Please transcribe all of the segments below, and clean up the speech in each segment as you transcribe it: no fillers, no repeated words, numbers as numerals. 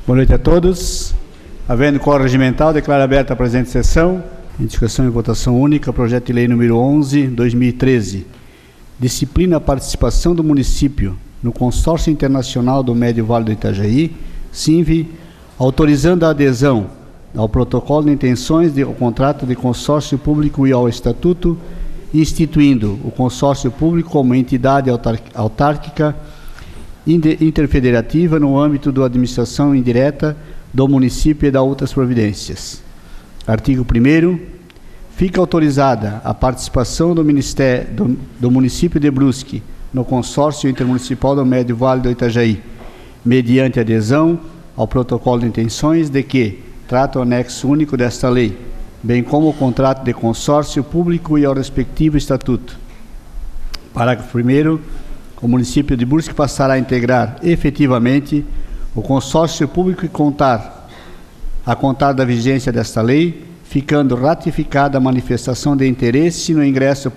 Boa noite a todos. Havendo quórum regimental, declaro aberta a presente sessão. Em discussão e votação única, projeto de lei número 11/2013. Disciplina a participação do município no Consórcio Internacional do Médio Vale do Itajaí, SINV, autorizando a adesão ao protocolo de intenções ao contrato de consórcio público e ao estatuto, instituindo o consórcio público como entidade autárquica interfederativa no âmbito da administração indireta do município e da outras providências. Artigo 1º. Fica autorizada a participação do município de Brusque no consórcio intermunicipal do Médio Vale do Itajaí, mediante adesão ao protocolo de intenções de que trata o anexo único desta lei, bem como o contrato de consórcio público e ao respectivo estatuto. Parágrafo 1º. O município de Brusque passará a integrar efetivamente o consórcio público a contar da vigência desta lei, ficando ratificada a manifestação de interesse no ingresso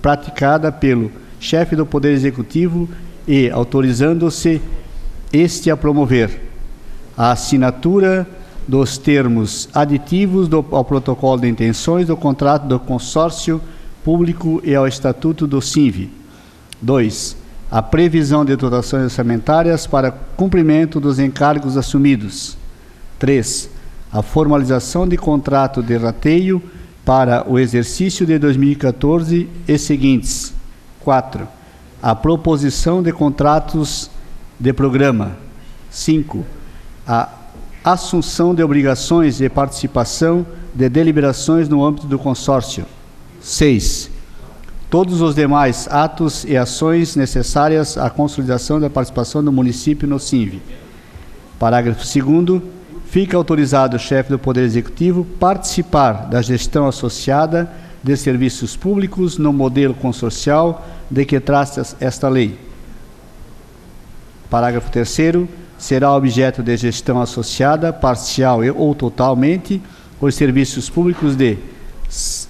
praticada pelo chefe do Poder Executivo e autorizando-se este a promover a assinatura dos termos aditivos ao protocolo de intenções do contrato do consórcio público e ao estatuto do SINV. 2. A previsão de dotações orçamentárias para cumprimento dos encargos assumidos. 3. A formalização de contrato de rateio para o exercício de 2014 e seguintes. 4. A proposição de contratos de programa. 5. A assunção de obrigações de participação de deliberações no âmbito do consórcio. 6. Todos os demais atos e ações necessárias à consolidação da participação do município no SINV. Parágrafo 2º. Fica autorizado o chefe do Poder Executivo participar da gestão associada de serviços públicos no modelo consorcial de que trata esta lei. Parágrafo 3º. Será objeto de gestão associada, parcial ou totalmente, os serviços públicos de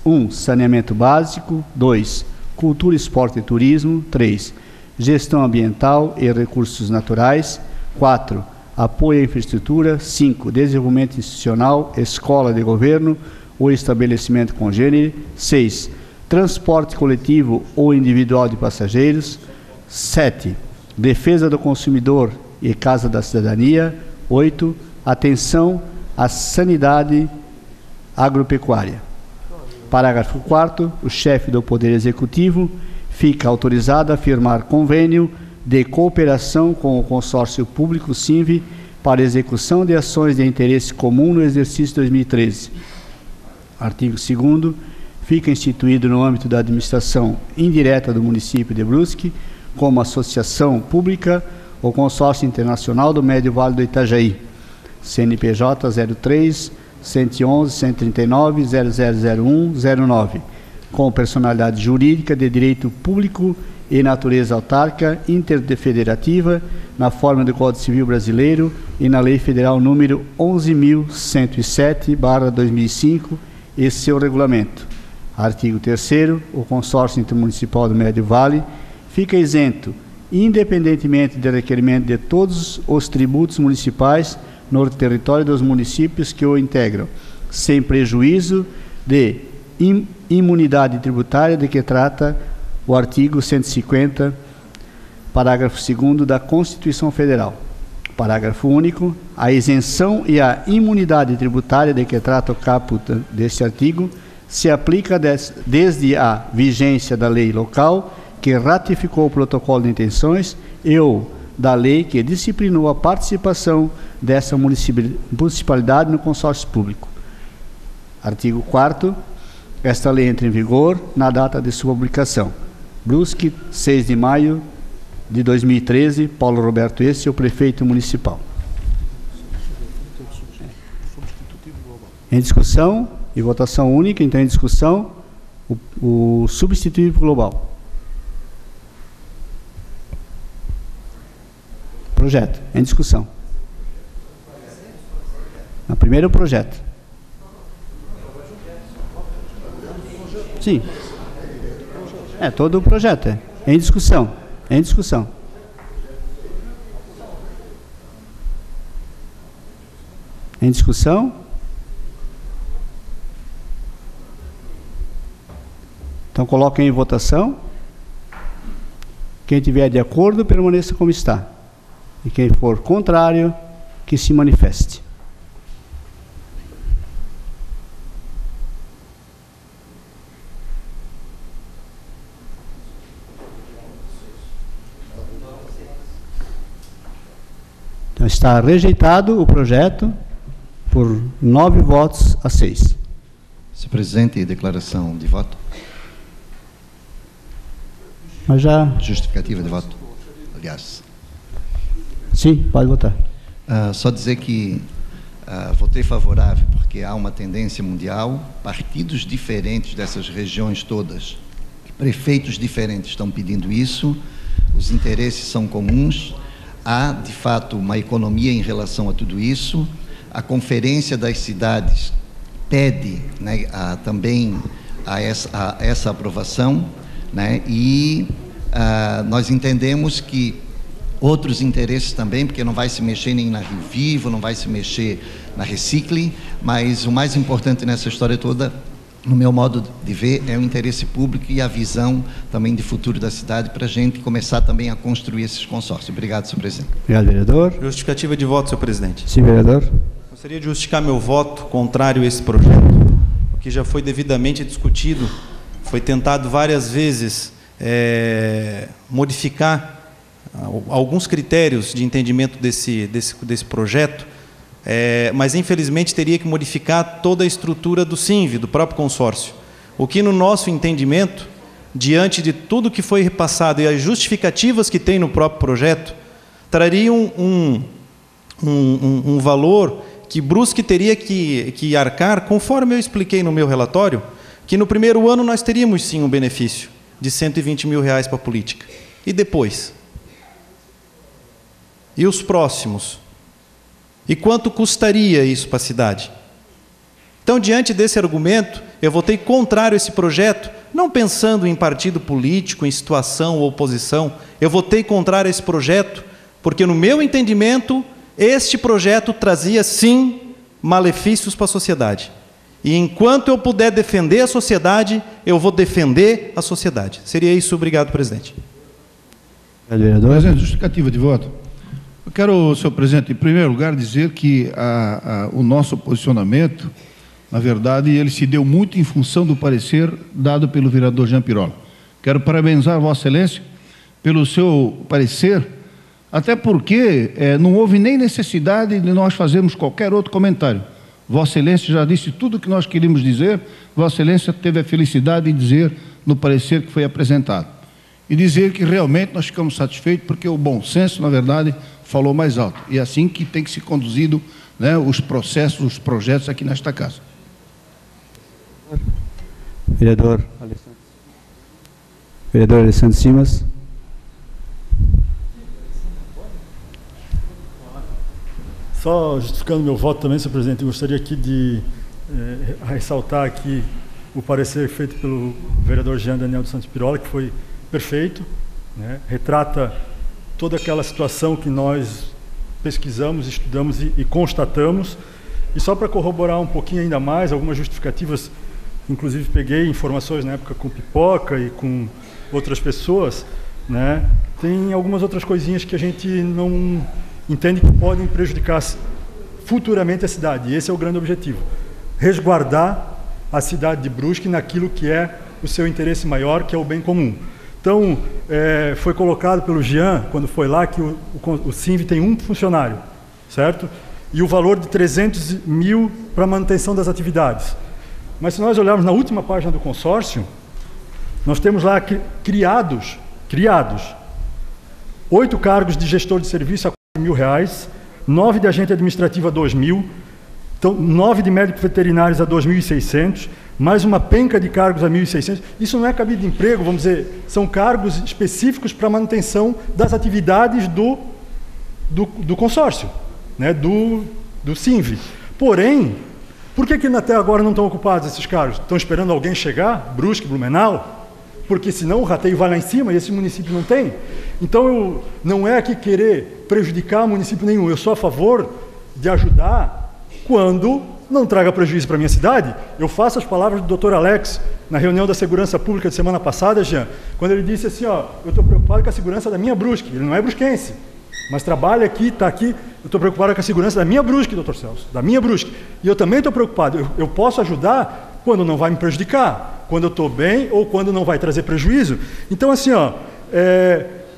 1. Saneamento básico. 2. Cultura, esporte e turismo. 3. Gestão ambiental e recursos naturais. 4. Apoio à infraestrutura. 5. Desenvolvimento institucional, escola de governo ou estabelecimento congênere. 6. Transporte coletivo ou individual de passageiros. 7. Defesa do consumidor e Casa da Cidadania. 8. Atenção à sanidade agropecuária. Parágrafo 4º. O chefe do Poder Executivo fica autorizado a firmar convênio de cooperação com o consórcio público SINV para execução de ações de interesse comum no exercício 2013. Artigo 2º. Fica instituído no âmbito da administração indireta do município de Brusque, como associação pública, o Consórcio Internacional do Médio Vale do Itajaí, CNPJ 03 111 139 0001 09, com personalidade jurídica de direito público e natureza autárquica interfederativa, na forma do Código Civil Brasileiro e na Lei Federal número 11.107/2005 e seu regulamento. Artigo 3º. O Consórcio Intermunicipal do Médio Vale fica isento, independentemente do requerimento de todos os tributos municipais no território dos municípios que o integram, sem prejuízo de imunidade tributária de que trata o artigo 150, parágrafo 2º da Constituição Federal. Parágrafo único. A isenção e a imunidade tributária de que trata o caput deste artigo se aplica desde a vigência da lei local que ratificou o protocolo de intenções e ou da lei que disciplinou a participação dessa municipalidade no consórcio público. Artigo 4º. Esta lei entra em vigor na data de sua publicação. Brusque, 6 de maio de 2013, Paulo Roberto Esse, o prefeito municipal. Em discussão e votação única, então em discussão, o substitutivo global. Projeto, em discussão. No primeiro projeto. Sim. É, todo o projeto, é. Em discussão. Em discussão. Em discussão? Então, coloquem em votação. Quem tiver de acordo, permaneça como está. E quem for contrário, que se manifeste. Então, está rejeitado o projeto por 9 votos a 6. Senhor presidente, declaração de voto. Mas já... Justificativa de voto, aliás. Sim, pode votar. Só dizer que votei favorável, porque há uma tendência mundial, partidos diferentes dessas regiões todas, prefeitos diferentes estão pedindo isso, os interesses são comuns, há, de fato, uma economia em relação a tudo isso, a Conferência das Cidades pede, né, também a essa aprovação, né, e nós entendemos que outros interesses também, porque não vai se mexer nem na Rio Vivo, não vai se mexer na Recicle, mas o mais importante nessa história toda, no meu modo de ver, é o interesse público e a visão também de futuro da cidade para a gente começar também a construir esses consórcios. Obrigado, senhor presidente. Obrigado, vereador. Justificativa de voto, senhor presidente. Sim, vereador. Gostaria de justificar meu voto contrário a esse projeto, que já foi devidamente discutido, foi tentado várias vezes modificar alguns critérios de entendimento desse projeto, mas infelizmente teria que modificar toda a estrutura do SINV, do próprio consórcio, o que no nosso entendimento, diante de tudo que foi repassado e as justificativas que tem no próprio projeto, trariam um valor que Brusque teria que arcar, conforme eu expliquei no meu relatório, que no primeiro ano nós teríamos sim um benefício de R$120 mil para a política. E depois? E os próximos? E quanto custaria isso para a cidade? Então, diante desse argumento, eu votei contrário a esse projeto, não pensando em partido político, em situação ou oposição. Eu votei contrário a esse projeto, porque, no meu entendimento, este projeto trazia, sim, malefícios para a sociedade. E enquanto eu puder defender a sociedade, eu vou defender a sociedade. Seria isso. Obrigado, presidente. Presidente, justificativa de voto. Eu quero, senhor presidente, em primeiro lugar, dizer que o nosso posicionamento, na verdade, ele se deu muito em função do parecer dado pelo vereador Jean Pirola. Quero parabenizar Vossa Excelência pelo seu parecer, até porque não houve nem necessidade de nós fazermos qualquer outro comentário. Vossa Excelência já disse tudo o que nós queríamos dizer, Vossa Excelência teve a felicidade de dizer no parecer que foi apresentado. E dizer que realmente nós ficamos satisfeitos, porque o bom senso, na verdade, falou mais alto. E é assim que tem que ser conduzido, né, os processos, os projetos aqui nesta casa. Vereador Alessandro Simas. Só justificando meu voto também, senhor presidente, eu gostaria aqui de ressaltar aqui o parecer feito pelo vereador Jean Daniel dos Santos Pirola, que foi perfeito, né? Retrata toda aquela situação que nós pesquisamos, estudamos e constatamos. E só para corroborar um pouquinho ainda mais, algumas justificativas, inclusive peguei informações na época com Pipoca e com outras pessoas, né? Tem algumas outras coisinhas que a gente não entende que podem prejudicar futuramente a cidade. E esse é o grande objetivo, resguardar a cidade de Brusque naquilo que é o seu interesse maior, que é o bem comum. Então, foi colocado pelo Jean, quando foi lá, que o SINV tem um funcionário, certo? E o valor de 300 mil para a manutenção das atividades. Mas se nós olharmos na última página do consórcio, nós temos lá criados 8 cargos de gestor de serviço a R$4.000, 9 de agente administrativo a 2.000, então 9 de médicos veterinários a 2.600, mais uma penca de cargos a 1.600. Isso não é cabide de emprego, vamos dizer, são cargos específicos para a manutenção das atividades do consórcio, né, do SINV. Porém, por que até agora não estão ocupados esses cargos? Estão esperando alguém chegar, Brusque, Blumenau? Porque senão o rateio vai lá em cima e esse município não tem. Então, não é aqui querer prejudicar município nenhum, eu sou a favor de ajudar quando não traga prejuízo para a minha cidade. Eu faço as palavras do Dr. Alex na reunião da Segurança Pública de semana passada, Jean, quando ele disse assim, ó, eu estou preocupado com a segurança da minha Brusque. Ele não é brusquense, mas trabalha aqui, está aqui. Eu estou preocupado com a segurança da minha Brusque, doutor Celso, da minha Brusque. E eu também estou preocupado. Eu posso ajudar quando não vai me prejudicar, quando eu estou bem ou quando não vai trazer prejuízo. Então, assim, ó,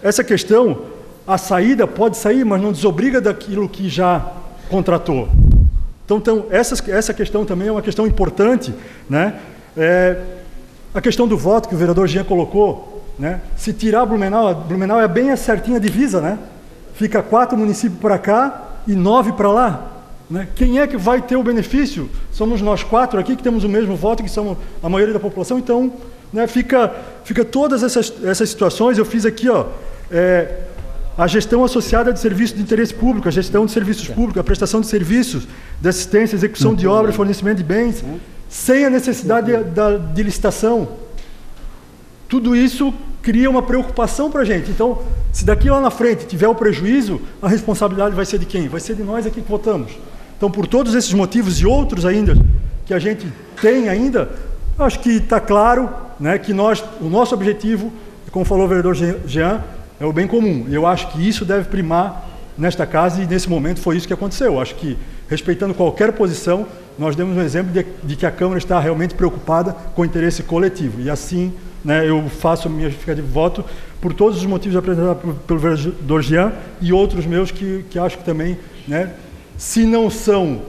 essa questão, a saída pode sair, mas não desobriga daquilo que já contratou. Então essa questão também é uma questão importante, né? A questão do voto que o vereador Jean colocou, né? Se tirar Blumenau é bem a certinha divisa, né? Fica 4 municípios para cá e 9 para lá, né? Quem é que vai ter o benefício? Somos nós 4 aqui que temos o mesmo voto, que somos a maioria da população. Então, né, fica todas essas situações. Eu fiz aqui, ó, a gestão associada de serviços de interesse público, a gestão de serviços públicos, a prestação de serviços, de assistência, execução de obras, fornecimento de bens, sem a necessidade de licitação. Tudo isso cria uma preocupação para a gente. Então, se daqui lá na frente tiver o prejuízo, a responsabilidade vai ser de quem? Vai ser de nós aqui que votamos. Então, por todos esses motivos e outros ainda que a gente tem ainda, acho que está claro, né, que o nosso objetivo, como falou o vereador Jean, é o bem comum. Eu acho que isso deve primar nesta casa e nesse momento foi isso que aconteceu. Eu acho que, respeitando qualquer posição, nós demos um exemplo de que a Câmara está realmente preocupada com o interesse coletivo. E assim, né, eu faço a minha justificativa de voto por todos os motivos apresentados pelo vereador Jean e outros meus que acho que também, né, se não são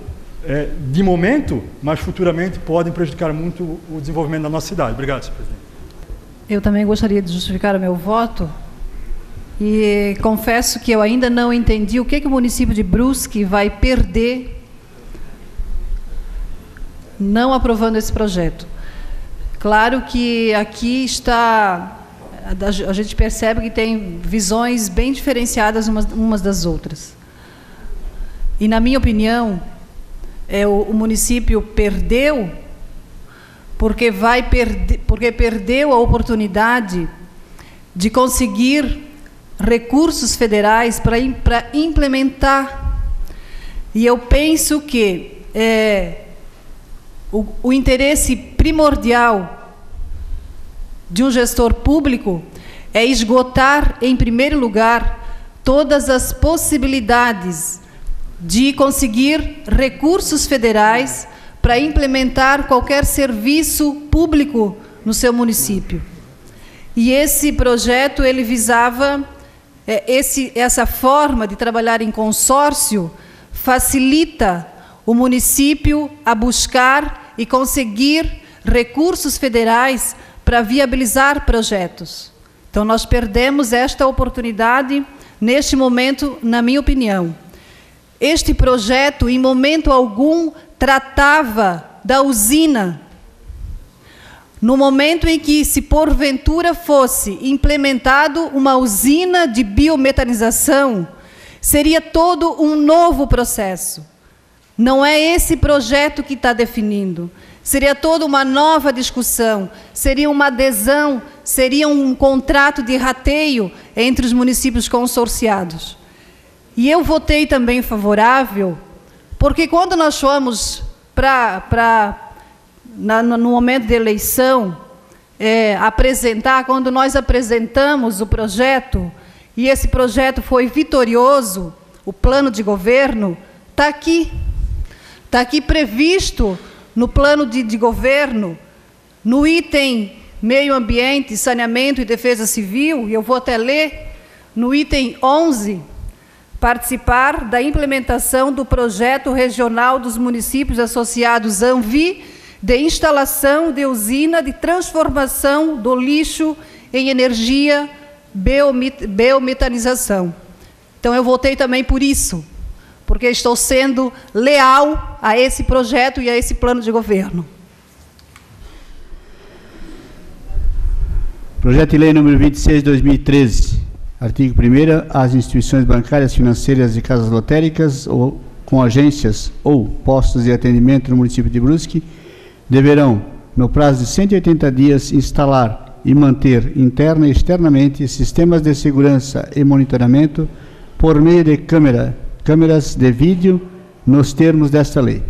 de momento, mas futuramente podem prejudicar muito o desenvolvimento da nossa cidade. Obrigado, senhor presidente. Eu também gostaria de justificar o meu voto. E confesso que eu ainda não entendi o que o município de Brusque vai perder não aprovando esse projeto. Claro que aqui a gente percebe que tem visões bem diferenciadas umas das outras. E, na minha opinião, o município perdeu porque perdeu a oportunidade de conseguir recursos federais para implementar. E eu penso que o interesse primordial de um gestor público é esgotar, em primeiro lugar, todas as possibilidades de conseguir recursos federais para implementar qualquer serviço público no seu município. E esse projeto, ele visava essa forma de trabalhar em consórcio, facilita o município a buscar e conseguir recursos federais para viabilizar projetos. Então, nós perdemos esta oportunidade neste momento, na minha opinião. Este projeto, em momento algum, tratava da usina. No momento em que, se porventura fosse implementado uma usina de biometanização, seria todo um novo processo. Não é esse projeto que está definindo. Seria toda uma nova discussão, seria uma adesão, seria um contrato de rateio entre os municípios consorciados. E eu votei também favorável, porque quando nós fomos no momento de eleição, quando nós apresentamos o projeto, e esse projeto foi vitorioso, o plano de governo, está aqui previsto no plano de governo, no item meio ambiente, saneamento e defesa civil, e eu vou até ler, no item 11, participar da implementação do projeto regional dos municípios associados ANVI, de instalação de usina de transformação do lixo em energia biometanização. Então, eu votei também por isso, porque estou sendo leal a esse projeto e a esse plano de governo. Projeto de Lei número 26, 2013. Artigo 1º. As instituições bancárias, financeiras e casas lotéricas ou com agências ou postos de atendimento no município de Brusque deverão, no prazo de 180 dias, instalar e manter interna e externamente sistemas de segurança e monitoramento por meio de câmeras de vídeo nos termos desta lei.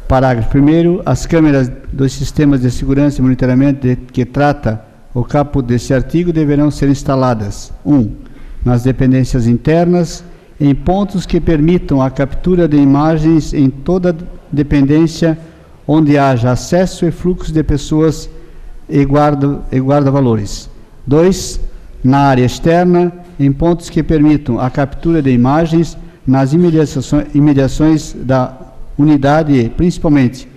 Parágrafo 1º. As câmeras dos sistemas de segurança e monitoramento que trata o caput deste artigo deverão ser instaladas: 1. Nas dependências internas, em pontos que permitam a captura de imagens em toda dependência onde haja acesso e fluxo de pessoas e guarda-valores. 2. Na área externa, em pontos que permitam a captura de imagens nas imediações da unidade e, principalmente,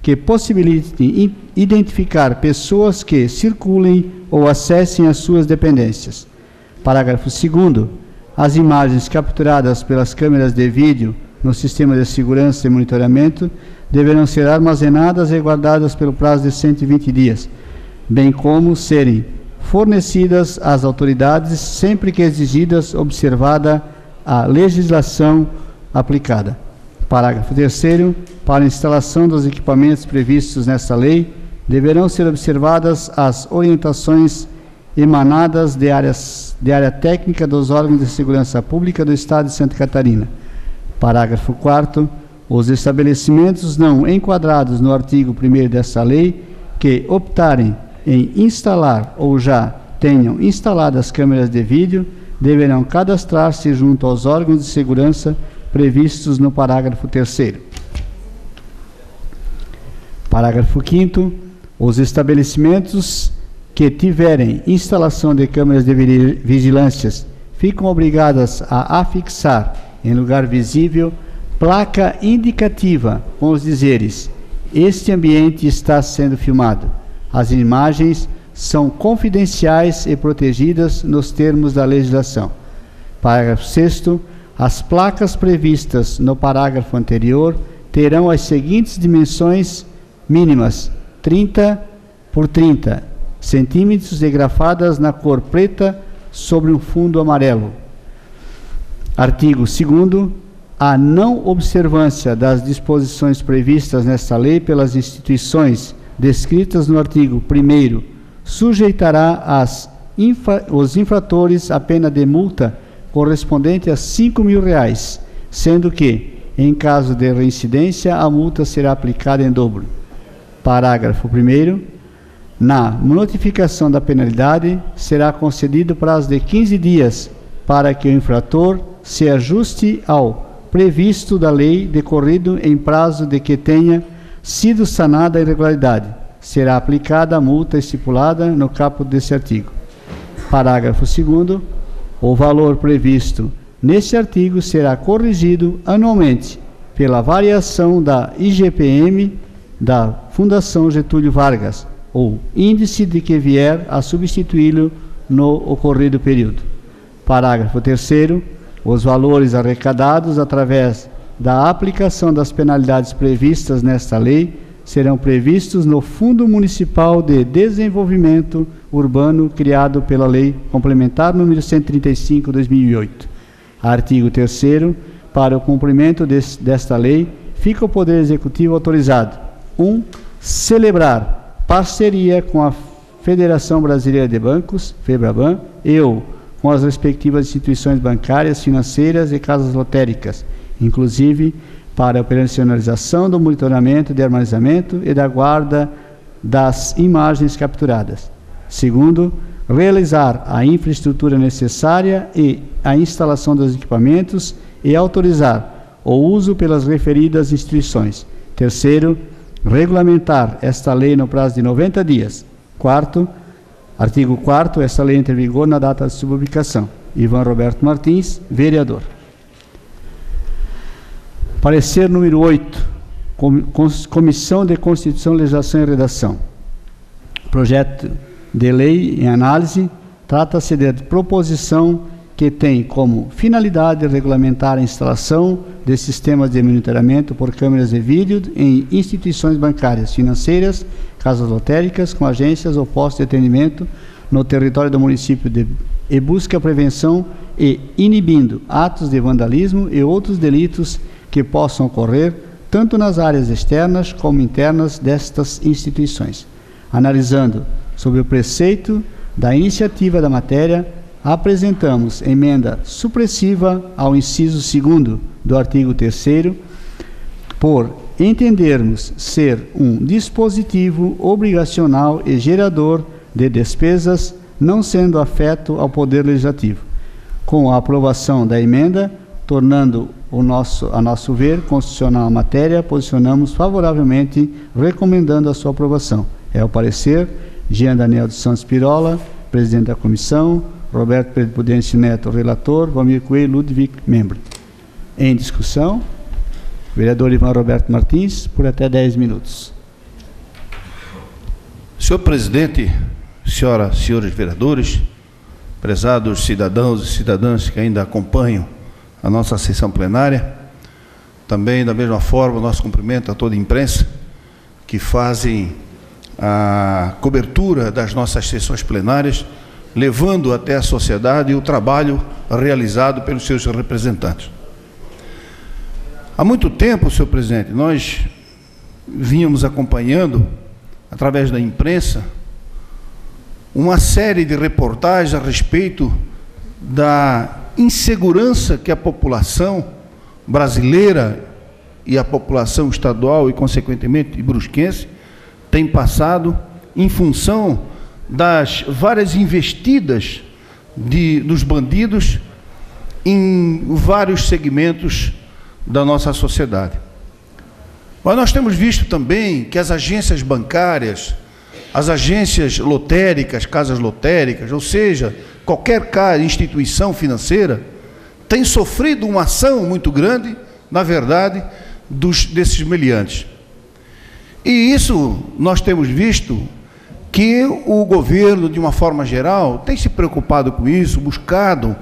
que possibilitem identificar pessoas que circulem ou acessem as suas dependências. Parágrafo 2º. As imagens capturadas pelas câmeras de vídeo no sistema de segurança e monitoramento deverão ser armazenadas e guardadas pelo prazo de 120 dias, bem como serem fornecidas às autoridades sempre que exigidas, observada a legislação aplicada. Parágrafo 3º. Para a instalação dos equipamentos previstos nesta lei, deverão ser observadas as orientações emanadas de área técnica dos órgãos de segurança pública do Estado de Santa Catarina. Parágrafo 4º. Os estabelecimentos não enquadrados no artigo 1º desta lei que optarem em instalar ou já tenham instaladas câmeras de vídeo deverão cadastrar-se junto aos órgãos de segurança previstos no parágrafo 3º. Parágrafo 5º. Os estabelecimentos que tiverem instalação de câmeras de vigilância ficam obrigadas a afixar em lugar visível placa indicativa com os dizeres: este ambiente está sendo filmado. As imagens são confidenciais e protegidas nos termos da legislação. Parágrafo 6º. As placas previstas no parágrafo anterior terão as seguintes dimensões mínimas: 30 por 30 centímetros e grafadas na cor preta sobre um fundo amarelo. Artigo 2º. A não observância das disposições previstas nesta lei pelas instituições descritas no artigo 1º sujeitará os infratores à pena de multa correspondente a R$5.000, sendo que, em caso de reincidência, a multa será aplicada em dobro. Parágrafo 1º. Na notificação da penalidade, será concedido prazo de 15 dias para que o infrator se ajuste ao previsto da lei, decorrido em prazo de que tenha sido sanada a irregularidade. Será aplicada a multa estipulada no caput desse artigo. Parágrafo 2º. O valor previsto neste artigo será corrigido anualmente pela variação da IGPM da Fundação Getúlio Vargas, ou índice de que vier a substituí-lo no ocorrido período. Parágrafo 3º. Os valores arrecadados através da aplicação das penalidades previstas nesta lei serão previstos no Fundo Municipal de Desenvolvimento Urbano, criado pela Lei Complementar número 135/2008. Artigo 3º. Para o cumprimento desta lei, fica o Poder Executivo autorizado: 1. Celebrar parceria com a Federação Brasileira de Bancos, FEBRABAN, e/ou com as respectivas instituições bancárias, financeiras e casas lotéricas, inclusive para a operacionalização do monitoramento de armazenamento e da guarda das imagens capturadas. 2. Realizar a infraestrutura necessária e a instalação dos equipamentos e autorizar o uso pelas referidas instituições. 3. Regulamentar esta lei no prazo de 90 dias. 4. Artigo 4º. Esta lei entra em vigor na data de sua publicação. Ivan Roberto Martins, vereador. Parecer número 8. Comissão de Constituição, Legislação e Redação. Projeto de lei em análise. Trata-se de proposição que tem como finalidade regulamentar a instalação de sistemas de monitoramento por câmeras de vídeo em instituições bancárias, financeiras, casas lotéricas, com agências ou postos de atendimento no território do município e busca a prevenção e inibindo atos de vandalismo e outros delitos que possam ocorrer tanto nas áreas externas como internas destas instituições, analisando, sob o preceito da iniciativa da matéria, apresentamos emenda supressiva ao inciso 2º do artigo 3º, por entendermos ser um dispositivo obrigacional e gerador de despesas, não sendo afeto ao Poder Legislativo. Com a aprovação da emenda, tornando a nosso ver constitucional a matéria, posicionamos favoravelmente, recomendando a sua aprovação. É o parecer Jean Daniel dos Santos Pirola, presidente da comissão, Roberto Pedro Prudêncio Neto, relator, Valmir Coelho Ludwig, membro. Em discussão, vereador Ivan Roberto Martins, por até 10 minutos. Senhor presidente, senhores vereadores, prezados cidadãos e cidadãs que ainda acompanham a nossa sessão plenária, também, da mesma forma, nosso cumprimento a toda a imprensa que fazem a cobertura das nossas sessões plenárias, levando até a sociedade o trabalho realizado pelos seus representantes. Há muito tempo, senhor presidente, nós vínhamos acompanhando, através da imprensa, uma série de reportagens a respeito da insegurança que a população brasileira e a população estadual e, consequentemente, brusquense tem passado em função das várias investidas dos bandidos em vários segmentos da nossa sociedade. Mas nós temos visto também que as agências bancárias, as agências lotéricas, casas lotéricas, ou seja, qualquer instituição financeira, tem sofrido uma ação muito grande, na verdade, desses meliantes. E isso nós temos visto que o governo, de uma forma geral, tem se preocupado com isso, buscado,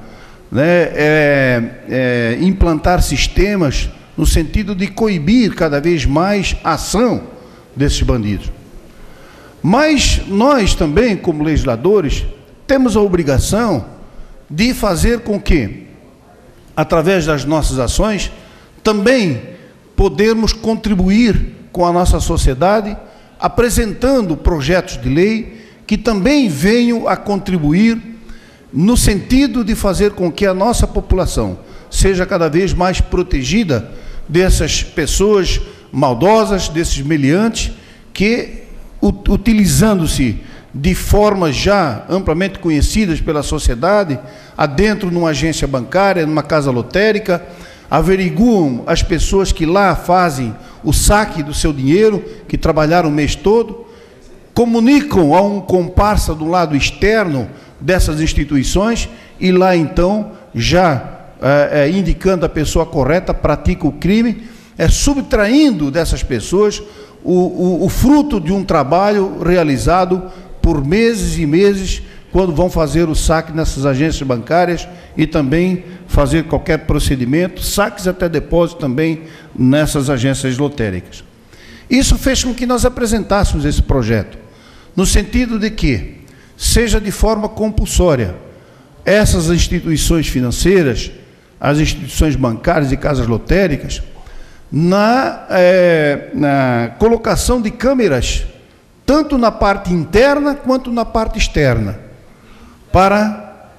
implantar sistemas no sentido de coibir cada vez mais a ação desses bandidos. Mas nós também, como legisladores, temos a obrigação de fazer com que, através das nossas ações, também podermos contribuir com a nossa sociedade, apresentando projetos de lei que também venham a contribuir no sentido de fazer com que a nossa população seja cada vez mais protegida dessas pessoas maldosas, desses meliantes, que, utilizando-se de formas já amplamente conhecidas pela sociedade, adentro numa agência bancária, numa casa lotérica, averiguam as pessoas que lá fazem o saque do seu dinheiro, que trabalharam o mês todo, comunicam a um comparsa do lado externo dessas instituições e lá então, já indicando a pessoa correta, pratica o crime, subtraindo dessas pessoas o fruto de um trabalho realizado por meses e meses, quando vão fazer o saque nessas agências bancárias e também fazer qualquer procedimento, saques até depósito também nessas agências lotéricas. Isso fez com que nós apresentássemos esse projeto, no sentido de que seja de forma compulsória essas instituições financeiras, as instituições bancárias e casas lotéricas, na colocação de câmeras, tanto na parte interna quanto na parte externa, para,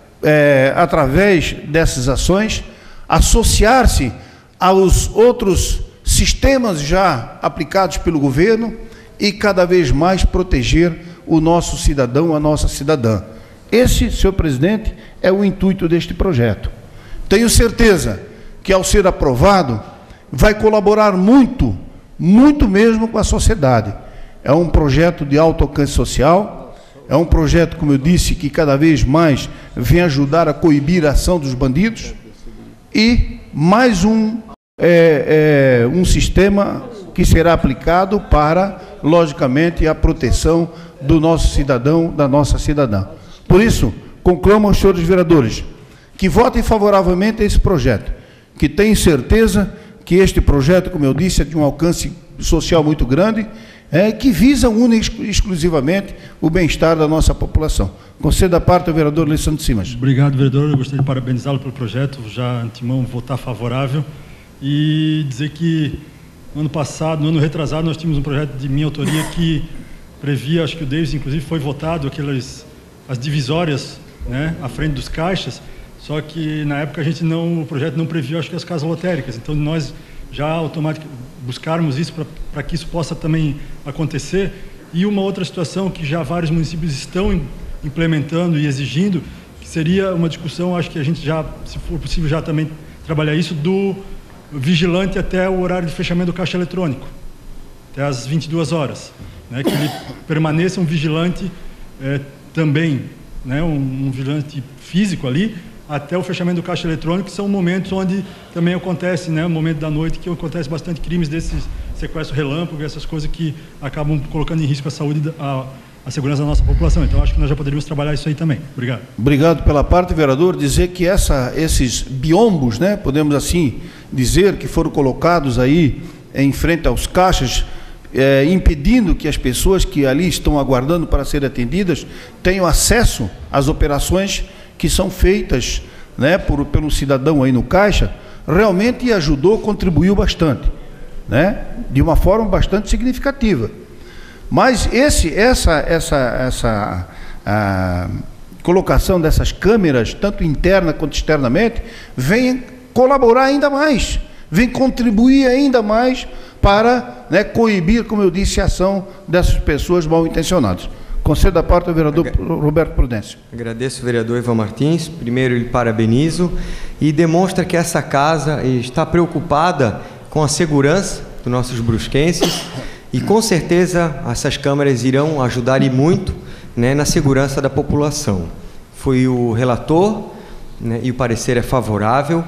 através dessas ações, associar-se aos outros sistemas já aplicados pelo governo e cada vez mais proteger o nosso cidadão, a nossa cidadã. Esse, senhor presidente, é o intuito deste projeto. Tenho certeza que, ao ser aprovado, vai colaborar muito, muito mesmo com a sociedade. É um projeto de alto alcance social, é um projeto, como eu disse, que cada vez mais vem ajudar a coibir a ação dos bandidos e mais um sistema que será aplicado para, logicamente, a proteção do nosso cidadão, da nossa cidadã. Por isso, conclamo aos senhores vereadores que votem favoravelmente a esse projeto, que tenho certeza que este projeto, como eu disse, é de um alcance social muito grande, que visa única e exclusivamente o bem-estar da nossa população. Concedo a parte ao vereador Alessandro Simas. Obrigado, vereador. Eu gostaria de parabenizá-lo pelo projeto, já antemão votar favorável e dizer que no ano passado, no ano retrasado, nós tínhamos um projeto de minha autoria que previa, acho que o Davis, inclusive, foi votado, as divisórias né, à frente dos caixas, só que na época o projeto não previu, acho que as casas lotéricas, então nós já automaticamente buscarmos isso para que isso possa também acontecer. E uma outra situação que já vários municípios estão implementando e exigindo, que seria uma discussão, acho que a gente já, se for possível, já também trabalhar isso, do vigilante até o horário de fechamento do caixa eletrônico, até às 22 horas, né, que ele permaneça um vigilante também, né, um vigilante físico ali, até o fechamento do caixa eletrônico, que são momentos onde também acontece, né, o momento da noite que acontece bastante crimes desses sequestro relâmpago, essas coisas que acabam colocando em risco a saúde, a segurança da nossa população. Então, acho que nós já poderíamos trabalhar isso aí também. Obrigado. Obrigado pela parte, vereador. Dizer que esses biombos, né, podemos assim dizer, que foram colocados aí em frente aos caixas, impedindo que as pessoas que ali estão aguardando para serem atendidas tenham acesso às operações que são feitas, né, pelo cidadão aí no caixa, realmente ajudou, contribuiu bastante, né, de uma forma bastante significativa. Mas essa colocação dessas câmeras, tanto interna quanto externamente, vem colaborar ainda mais, vem contribuir ainda mais para, né, coibir, como eu disse, a ação dessas pessoas mal intencionadas. Concedo a parte ao vereador Roberto Prudêncio. Agradeço o vereador Ivan Martins. Primeiro, lhe parabenizo e demonstra que essa casa está preocupada com a segurança dos nossos brusquenses e, com certeza, essas câmeras irão ajudar e muito, né, na segurança da população. Fui o relator, né, e o parecer é favorável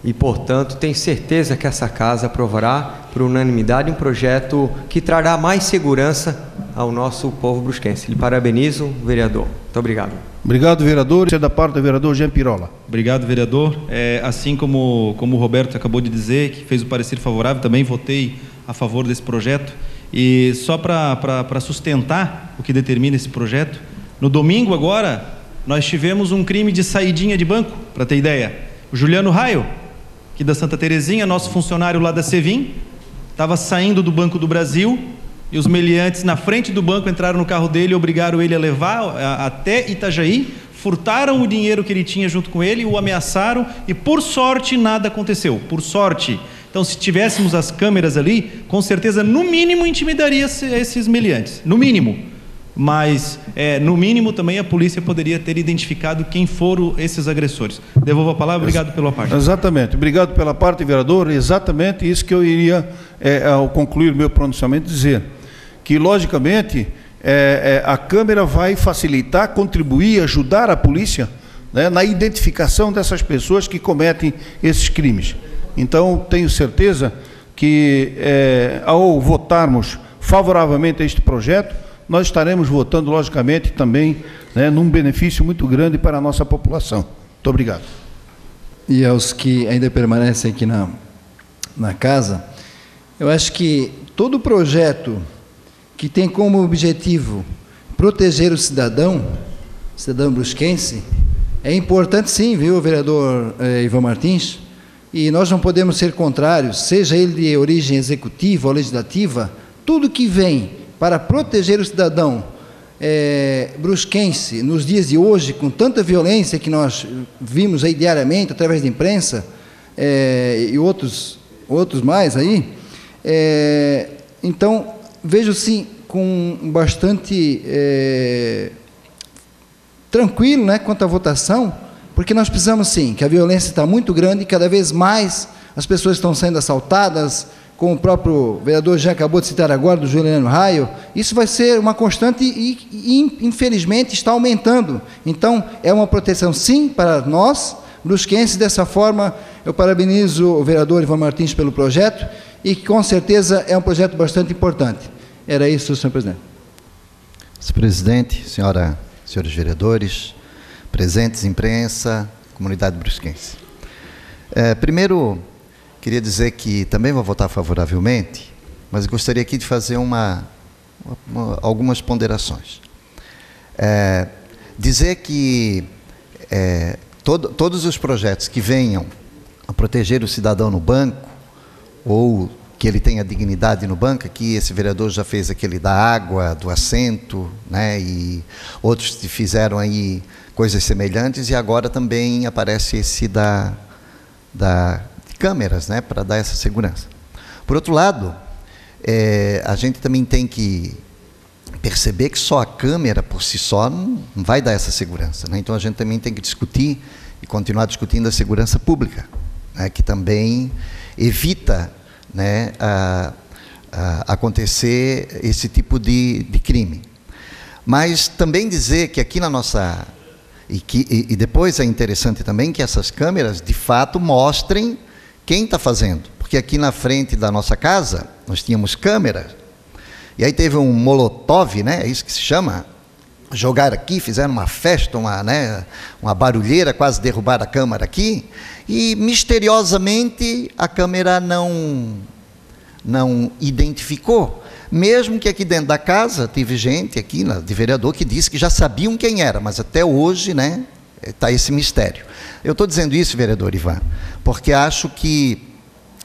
e, portanto, tenho certeza que essa casa aprovará por unanimidade um projeto que trará mais segurança ao nosso povo brusquense. Lhe parabenizo, vereador. Muito obrigado. Obrigado, vereador. Isso é da parte do vereador Jean Pirola. Obrigado, vereador. Assim como o Roberto acabou de dizer, que fez o parecer favorável, também votei a favor desse projeto. E só para sustentar o que determina esse projeto, no domingo agora, nós tivemos um crime de saidinha de banco, para ter ideia. O Juliano Raio, aqui da Santa Terezinha, nosso funcionário lá da Sevim, estava saindo do Banco do Brasil e os meliantes na frente do banco entraram no carro dele e obrigaram ele a levar até Itajaí, furtaram o dinheiro que ele tinha junto com ele, o ameaçaram e, por sorte, nada aconteceu. Por sorte. Então, se tivéssemos as câmeras ali, com certeza, no mínimo, intimidaria esses meliantes. No mínimo. Mas, no mínimo, também a polícia poderia ter identificado quem foram esses agressores. Devolvo a palavra. Obrigado pela parte. Exatamente. Obrigado pela parte, vereador. Exatamente isso que eu iria, ao concluir meu pronunciamento, dizer. Que, logicamente, a câmera vai facilitar, contribuir, ajudar a polícia, né, na identificação dessas pessoas que cometem esses crimes. Então, tenho certeza que, ao votarmos favoravelmente a este projeto, nós estaremos votando, logicamente, também, né, num benefício muito grande para a nossa população. Muito obrigado. E aos que ainda permanecem aqui na casa, eu acho que todo projeto que tem como objetivo proteger o cidadão brusquense, é importante sim, viu, vereador Ivan Martins? E nós não podemos ser contrários, seja ele de origem executiva ou legislativa, tudo que vem para proteger o cidadão brusquense, nos dias de hoje, com tanta violência que nós vimos aí diariamente, através da imprensa, e outros mais aí, então, vejo sim, com bastante tranquilo, né, quanto à votação, porque nós precisamos sim, que a violência está muito grande, e cada vez mais as pessoas estão sendo assaltadas, como o próprio vereador já acabou de citar agora, do Juliano Raio, isso vai ser uma constante e infelizmente está aumentando. Então, é uma proteção sim para nós, brusquenses. Dessa forma, eu parabenizo o vereador Ivan Martins pelo projeto e que com certeza é um projeto bastante importante. Era isso, senhor presidente. Senhor presidente, senhores vereadores, presentes, imprensa, comunidade brusquense. Primeiro, queria dizer que também vou votar favoravelmente, mas gostaria aqui de fazer algumas ponderações. Dizer que todos os projetos que venham a proteger o cidadão no banco ou que ele tenha dignidade no banco. Aqui esse vereador já fez aquele da água, do assento, né? E outros fizeram aí coisas semelhantes, e agora também aparece esse de câmeras, né? Para dar essa segurança. Por outro lado, a gente também tem que perceber que só a câmera por si só não vai dar essa segurança, né? Então a gente também tem que discutir e continuar discutindo a segurança pública, né? Que também evita, né, acontecer esse tipo de crime. Mas também dizer que aqui na nossa... E depois é interessante também que essas câmeras, de fato, mostrem quem está fazendo. Porque aqui na frente da nossa casa, nós tínhamos câmeras, e aí teve um molotov, né, é isso que se chama, jogaram aqui, fizeram uma festa, uma barulheira, quase derrubaram a câmera aqui, e misteriosamente a câmera não identificou, mesmo que aqui dentro da casa teve gente aqui, de vereador, que disse que já sabiam quem era, mas até hoje, né, está esse mistério. Eu estou dizendo isso, vereador Ivan, porque acho que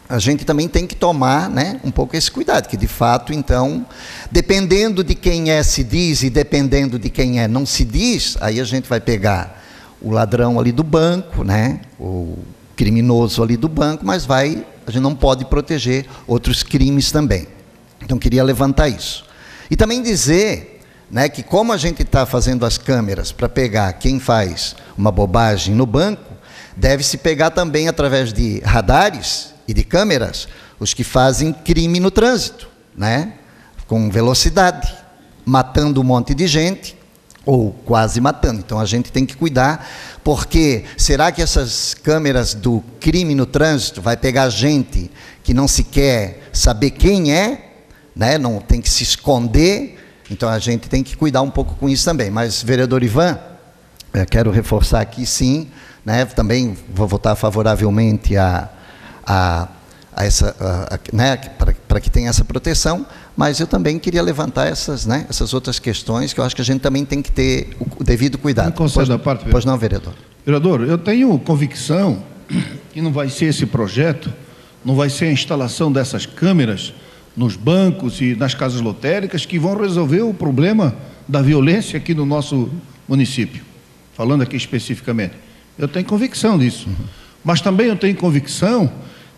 a gente também tem que tomar, né, um pouco esse cuidado, que de fato, então, dependendo de quem se diz e dependendo de quem não se diz, aí a gente vai pegar o ladrão ali do banco, né, o criminoso ali do banco, mas a gente não pode proteger outros crimes também. Então, queria levantar isso. E também dizer, né, que como a gente está fazendo as câmeras para pegar quem faz uma bobagem no banco, deve-se pegar também através de radares e de câmeras os que fazem crime no trânsito, né, com velocidade, matando um monte de gente, ou quase matando. Então a gente tem que cuidar, porque será que essas câmeras do crime no trânsito vai pegar gente que não se quer saber quem né, não tem que se esconder? Então a gente tem que cuidar um pouco com isso também. Mas, vereador Ivan, eu quero reforçar aqui, sim, né, também vou votar favoravelmente né, para que tenha essa proteção, mas eu também queria levantar essas outras questões que eu acho que a gente também tem que ter o devido cuidado. Pois não, vereador. Vereador, eu tenho convicção que não vai ser esse projeto, não vai ser a instalação dessas câmeras nos bancos e nas casas lotéricas que vão resolver o problema da violência aqui no nosso município, falando aqui especificamente. Eu tenho convicção disso. Mas também eu tenho convicção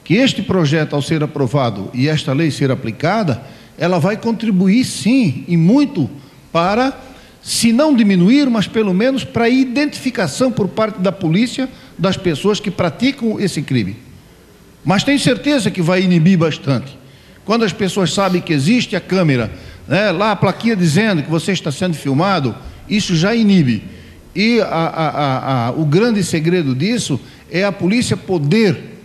que este projeto, ao ser aprovado e esta lei ser aplicada, ela vai contribuir, sim, e muito para, se não diminuir, mas pelo menos para a identificação por parte da polícia das pessoas que praticam esse crime. Mas tenho certeza que vai inibir bastante. Quando as pessoas sabem que existe a câmera, né, lá a plaquinha dizendo que você está sendo filmado, isso já inibe. E o grande segredo disso é a polícia poder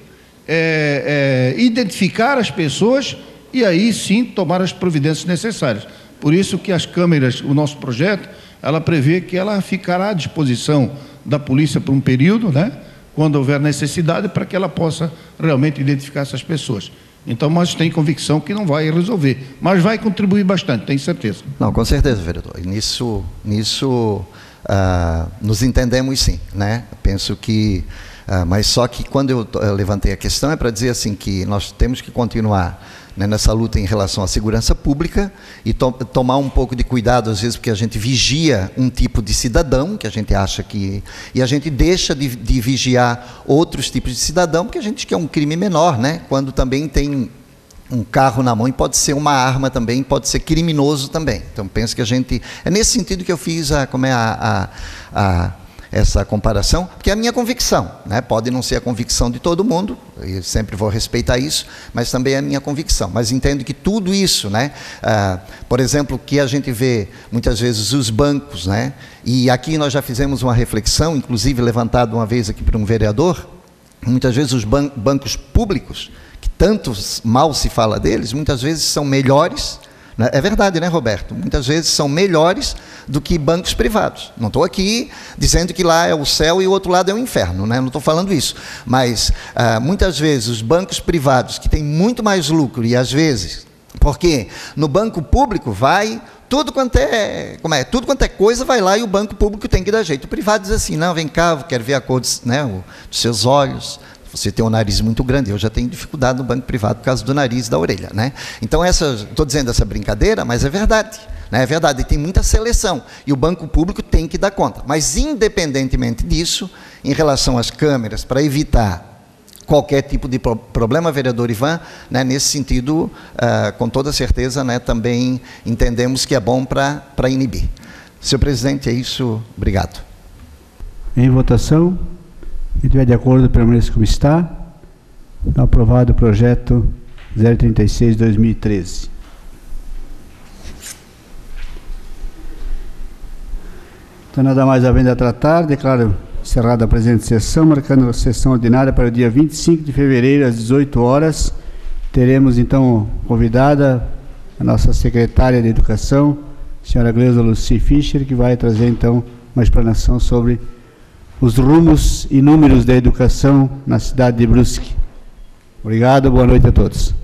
identificar as pessoas e aí sim tomar as providências necessárias. Por isso que as câmeras, o nosso projeto, ela prevê que ela ficará à disposição da polícia por um período, né, quando houver necessidade, para que ela possa realmente identificar essas pessoas. Então, mas tem convicção que não vai resolver, mas vai contribuir bastante, tenho certeza. Não, com certeza, vereador. E nisso nos entendemos, sim, né? Penso que, mas só que quando eu levantei a questão é para dizer assim que nós temos que continuar, né, nessa luta em relação à segurança pública e tomar um pouco de cuidado, às vezes, porque a gente vigia um tipo de cidadão, que a gente acha que... E a gente deixa de vigiar outros tipos de cidadão, porque a gente quer um crime menor, né? Quando também tem um carro na mão e pode ser uma arma também, pode ser criminoso também. Então, penso que a gente... É nesse sentido que eu fiz essa comparação, porque é a minha convicção, né? Pode não ser a convicção de todo mundo, eu sempre vou respeitar isso, mas também é a minha convicção. Mas entendo que tudo isso, né? Por exemplo, que a gente vê muitas vezes os bancos, né? E aqui nós já fizemos uma reflexão, inclusive levantada uma vez aqui por um vereador, muitas vezes os bancos públicos, que tanto mal se fala deles, muitas vezes são melhores. É verdade, né, Roberto? Muitas vezes são melhores do que bancos privados. Não estou aqui dizendo que lá é o céu e o outro lado é o inferno, né? Não estou falando isso. Mas, muitas vezes, os bancos privados, que têm muito mais lucro, e às vezes, porque no banco público vai... Tudo quanto é coisa vai lá e o banco público tem que dar jeito. O privado diz assim, não, vem cá, eu quero ver a cor dos seus olhos, você tem um nariz muito grande, eu já tenho dificuldade no banco privado por causa do nariz e da orelha, né? Então, estou dizendo essa brincadeira, mas é verdade, né? É verdade, tem muita seleção, e o banco público tem que dar conta. Mas, independentemente disso, em relação às câmeras, para evitar qualquer tipo de problema, vereador Ivan, né, nesse sentido, com toda certeza, né, também entendemos que é bom para inibir. Senhor presidente, é isso. Obrigado. Em votação, quem estiver de acordo, permaneça como está. Aprovado o projeto 036/2013. Então, nada mais havendo a tratar, declaro encerrada a presente sessão, marcando a sessão ordinária para o dia 25 de fevereiro, às 18 horas. Teremos, então, convidada a nossa secretária de Educação, a senhora Gleusa Lucy Fischer, que vai trazer, então, uma explanação sobre os rumos e números da educação na cidade de Brusque. Obrigado, boa noite a todos.